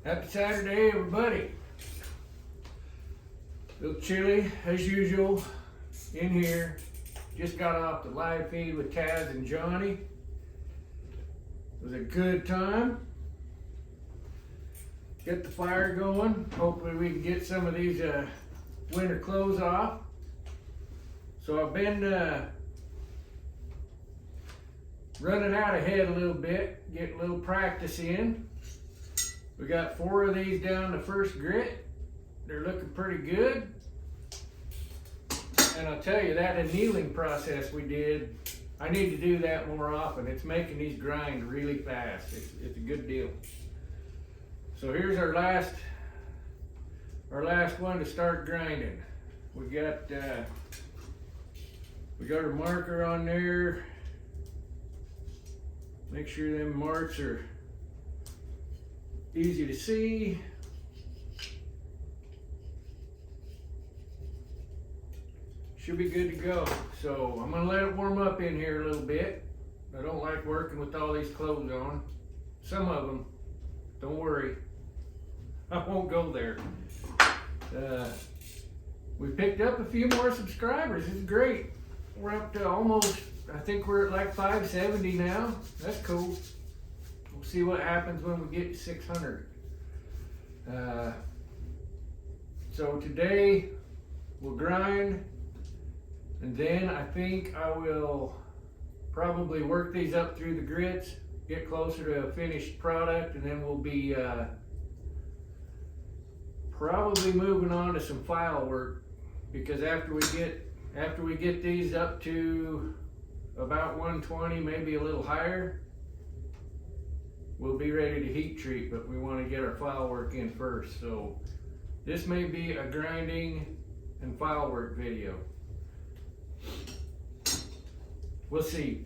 Happy Saturday, everybody. A little chilly as usual in here. Just got off the live feed with Taz and Johnny. It was a good time. Get the fire going. Hopefully we can get some of these winter clothes off. So I've been running out ahead a little bit, getting a little practice in. We got 4 of these down the first grit. They're looking pretty good. And I'll tell you, that annealing process we did, I need to do that more often. It's making these grind really fast. It's a good deal. So here's our last one to start grinding. We got our marker on there. Make sure them marks are easy to see. Should be good to go. So I'm gonna let it warm up in here a little bit. I don't like working with all these clothes on. Some of them, don't worry, I won't go there. We picked up a few more subscribers. It's great. We're up to almost, I think we're at like 570 now. That's cool. We'll see what happens when we get to 600. So today we'll grind, and then I think I will probably work these up through the grits, get closer to a finished product, and then we'll be probably moving on to some file work, because after we get these up to about 120, maybe a little higher, we'll be ready to heat treat, but we want to get our file work in first. So this may be a grinding and file work video. We'll see.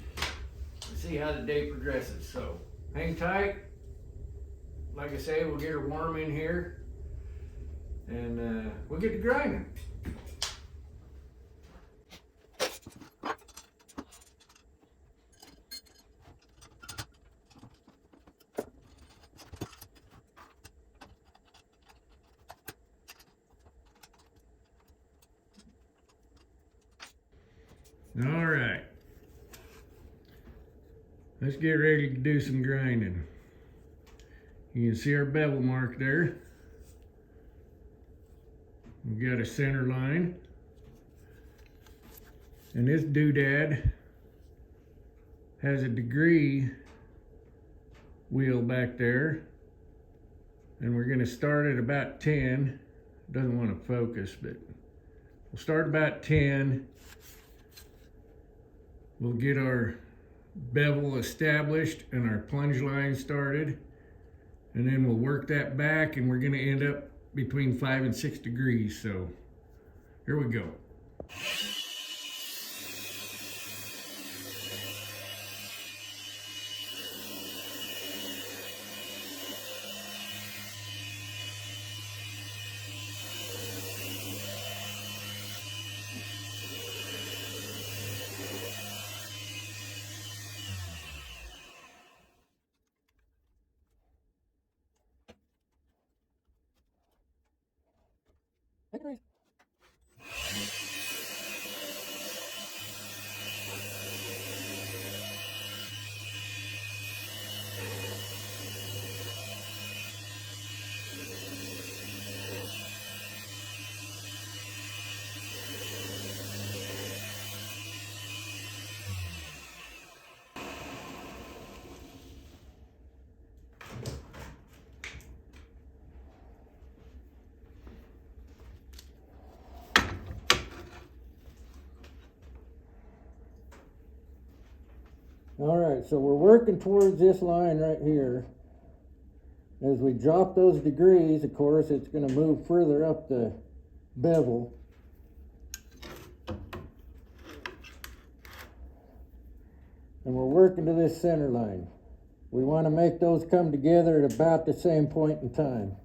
We'll see how the day progresses. So hang tight. Like I say, we'll get her warm in here, and we'll get to grinding. All right, let's get ready to do some grinding. You can see our bevel mark there. We've got a center line, and this doodad has a degree wheel back there, and we're going to start at about 10. Doesn't want to focus, but we'll start about 10. We'll get our bevel established and our plunge line started, and then we'll work that back, and we're going to end up between 5 and 6 degrees. So here we go. All right, so we're working towards this line right here. As we drop those degrees, of course, it's going to move further up the bevel. And we're working to this center line. We want to make those come together at about the same point in time.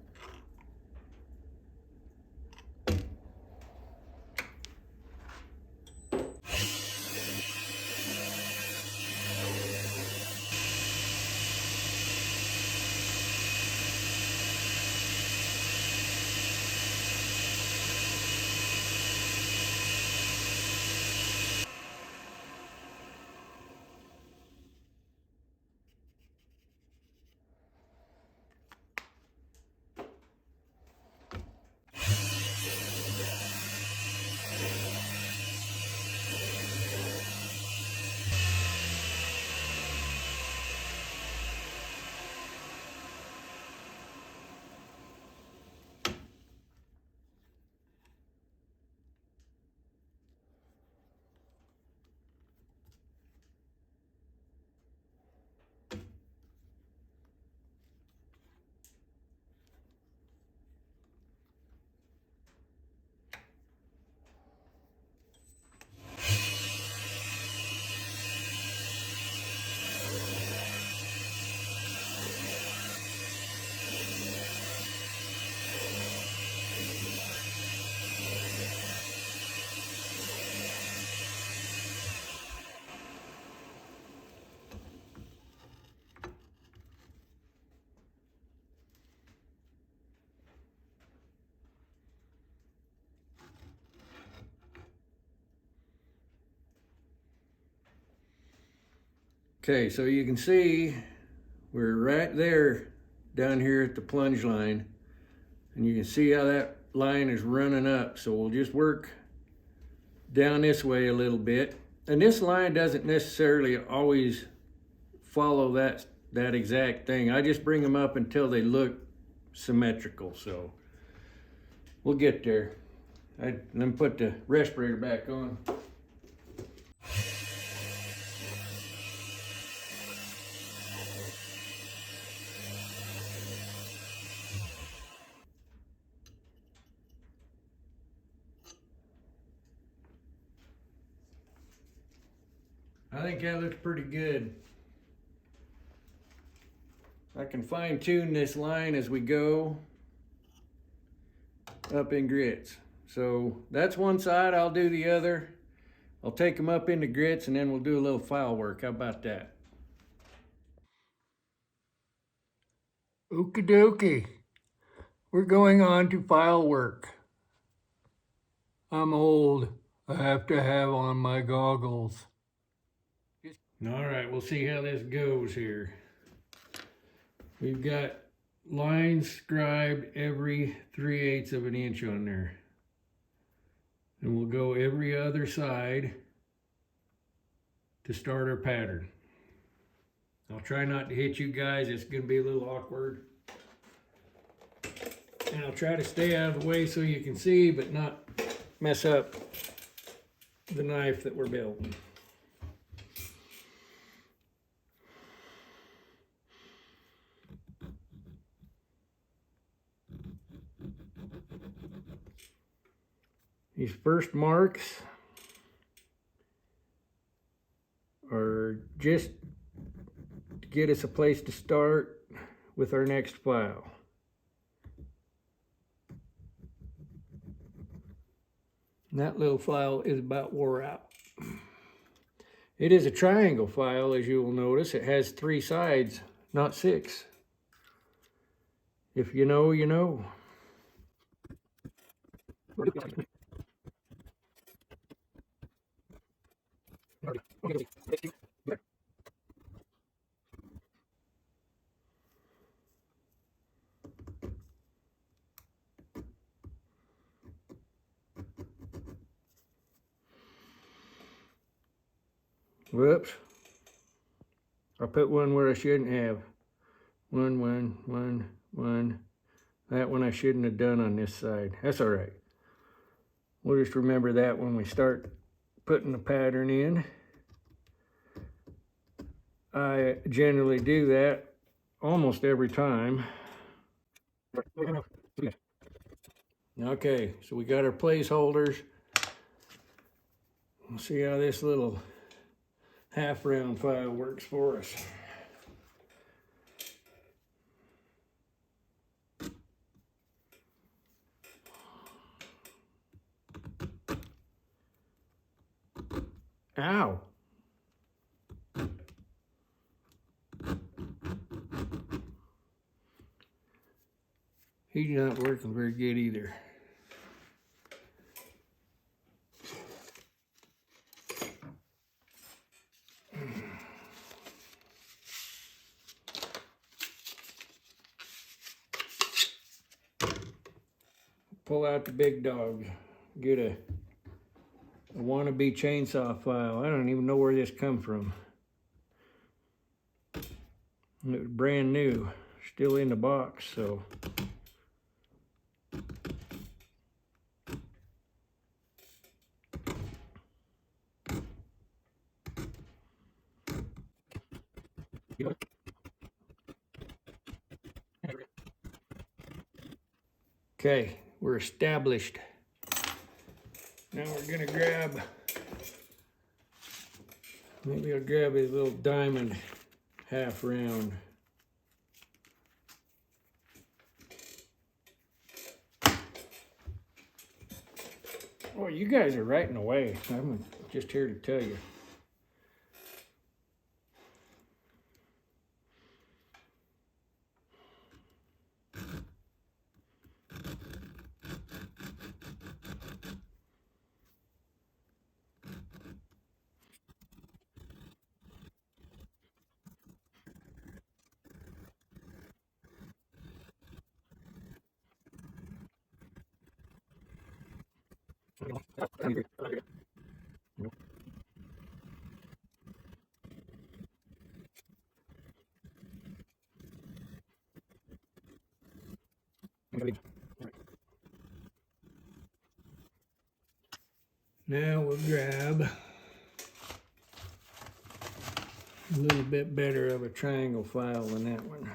Okay, so you can see we're right there down here at the plunge line, and you can see how that line is running up. So we'll just work down this way a little bit. And this line doesn't necessarily always follow that exact thing. I just bring them up until they look symmetrical. So we'll get there. Let me put the respirator back on. I think that looks pretty good. I can fine tune this line as we go up in grits. So that's one side, I'll do the other. I'll take them up into grits and then we'll do a little file work. How about that? Okie dokie. We're going on to file work. I'm old. I have to have on my goggles. All right, we'll see how this goes here. We've got lines scribed every 3/8 of an inch on there. And we'll go every other side to start our pattern. I'll try not to hit you guys. It's going to be a little awkward. And I'll try to stay out of the way so you can see, but not mess up the knife that we're building. These first marks are just to get us a place to start with our next file. And that little file is about wore out. It is a triangle file, as you will notice. It has 3 sides, not 6. If you know, you know. Whoops. I put one where I shouldn't have. One. That one I shouldn't have done on this side. That's all right. We'll just remember that when we start putting the pattern in. I generally do that almost every time. Okay, so we got our placeholders. We'll see how this little half round file works for us. Ow. He's not working very good either. Pull out the big dog. Get a wannabe chainsaw file. I don't even know where this come from. It was brand new, still in the box, so. Okay, we're established. Now we're gonna grab, maybe I'll grab a little diamond half round. Oh, you guys are right in the way. I'm just here to tell you. Now we'll grab a little bit better of a triangle file than that one.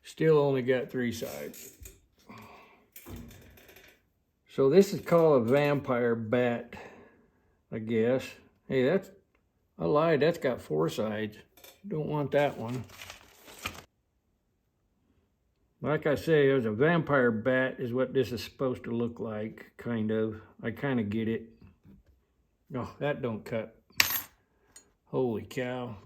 Still only got 3 sides. So this is called a vampire bat, I guess. Hey, I lied, that's got 4 sides. Don't want that one. Like I say, it was a vampire bat is what this is supposed to look like, kind of. I kind of get it. Oh, that don't cut. Holy cow.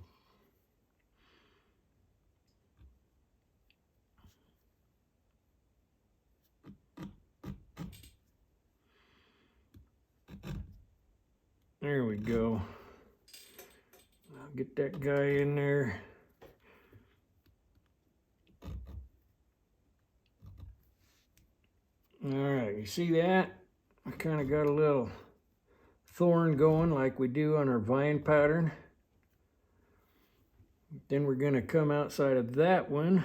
There we go. I'll get that guy in there. All right, you see that? I kind of got a little thorn going like we do on our vine pattern. Then we're going to come outside of that one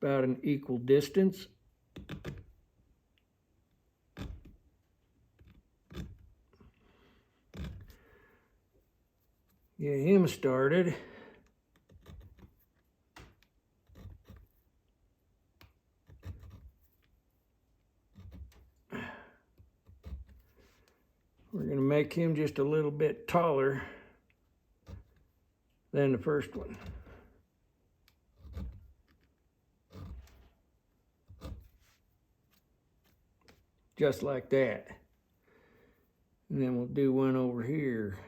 about an equal distance. Get him started. We're going to make him just a little bit taller than the first one. Just like that. And then we'll do one over here.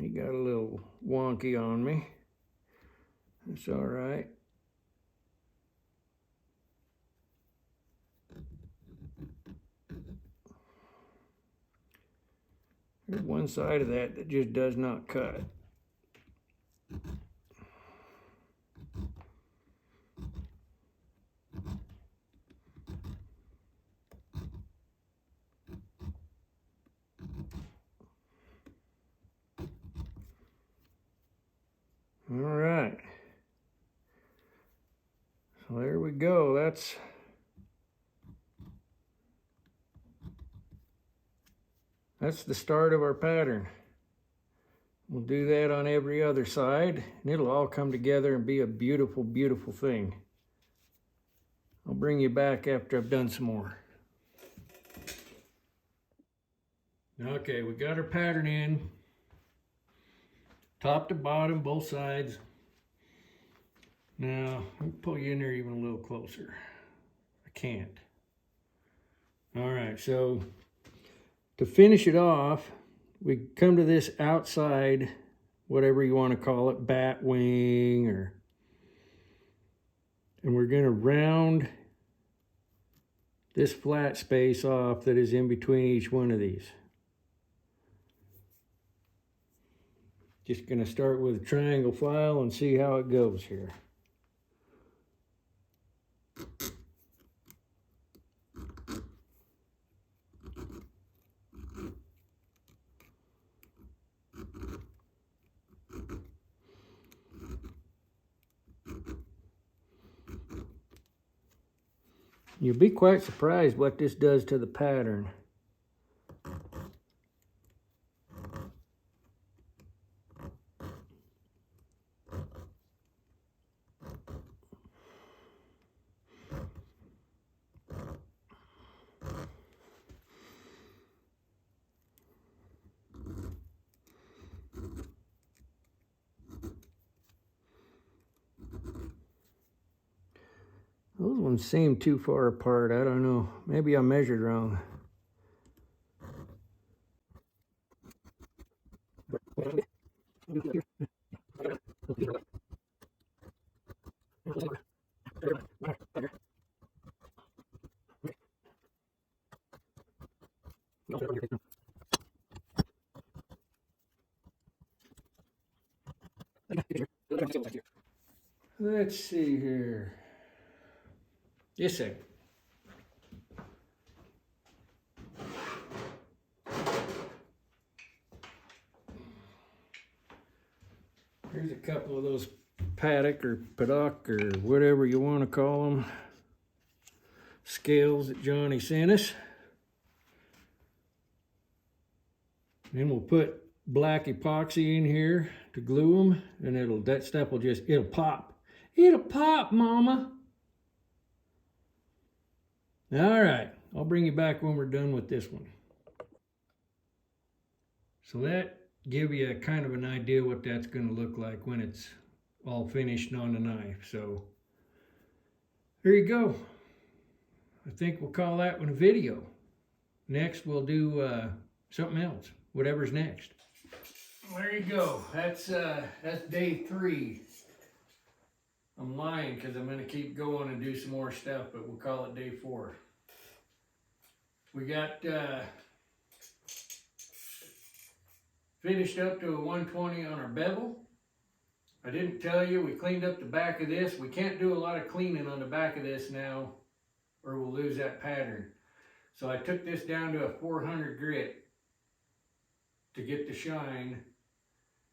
He got a little wonky on me. It's all right. There's one side of that just does not cut. All right. So there we go. That's the start of our pattern. We'll do that on every other side, and it'll all come together and be a beautiful, beautiful thing. I'll bring you back after I've done some more. Okay, we got our pattern in. Top to bottom, both sides. Now, let me pull you in there even a little closer. I can't. All right, so to finish it off, we come to this outside, whatever you want to call it, bat wing, and we're going to round this flat space off that is in between each one of these. Just going to start with a triangle file and see how it goes here. You'll be quite surprised what this does to the pattern. Those ones seem too far apart. I don't know. Maybe I measured wrong. Let's see here. Just a second. Here's a couple of those paddock or paddock or whatever you want to call them scales that Johnny sent us. Then we'll put black epoxy in here to glue them, and that stuff will it'll pop. It'll pop, Mama. All right, I'll bring you back when we're done with this one. So that give you a kind of an idea what that's going to look like when it's all finished on the knife. So there you go. I think we'll call that one a video. Next we'll do something else, whatever's next. There you go. That's day 3. I'm lying because I'm going to keep going and do some more stuff, but we'll call it day 4. We got finished up to a 120 on our bevel. I didn't tell you, we cleaned up the back of this. We can't do a lot of cleaning on the back of this now, or we'll lose that pattern. So I took this down to a 400 grit to get the shine.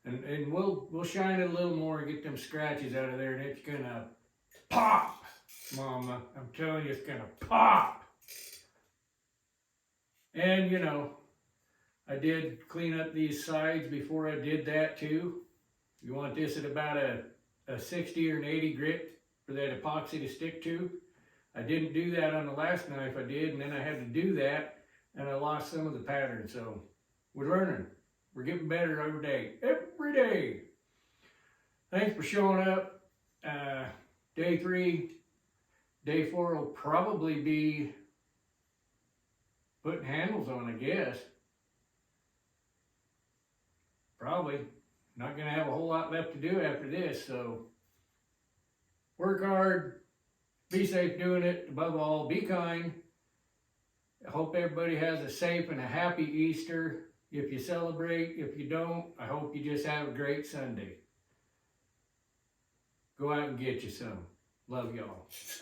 And we'll shine it a little more and get them scratches out of there, and it's gonna pop, Mama. I'm telling you, it's gonna pop. And you know, I did clean up these sides before I did that too. You want this at about a 60 or an 80 grit for that epoxy to stick to. I didn't do that on the last knife I did, and then I had to do that, and I lost some of the pattern. So we're learning. We're getting better every day. Every day. Thanks for showing up. Day 3, day 4 will probably be putting handles on, I guess. Probably. Not going to have a whole lot left to do after this, so work hard. Be safe doing it. Above all, be kind. I hope everybody has a safe and a happy Easter. If you celebrate, if you don't, I hope you just have a great Sunday. Go out and get you some. Love y'all.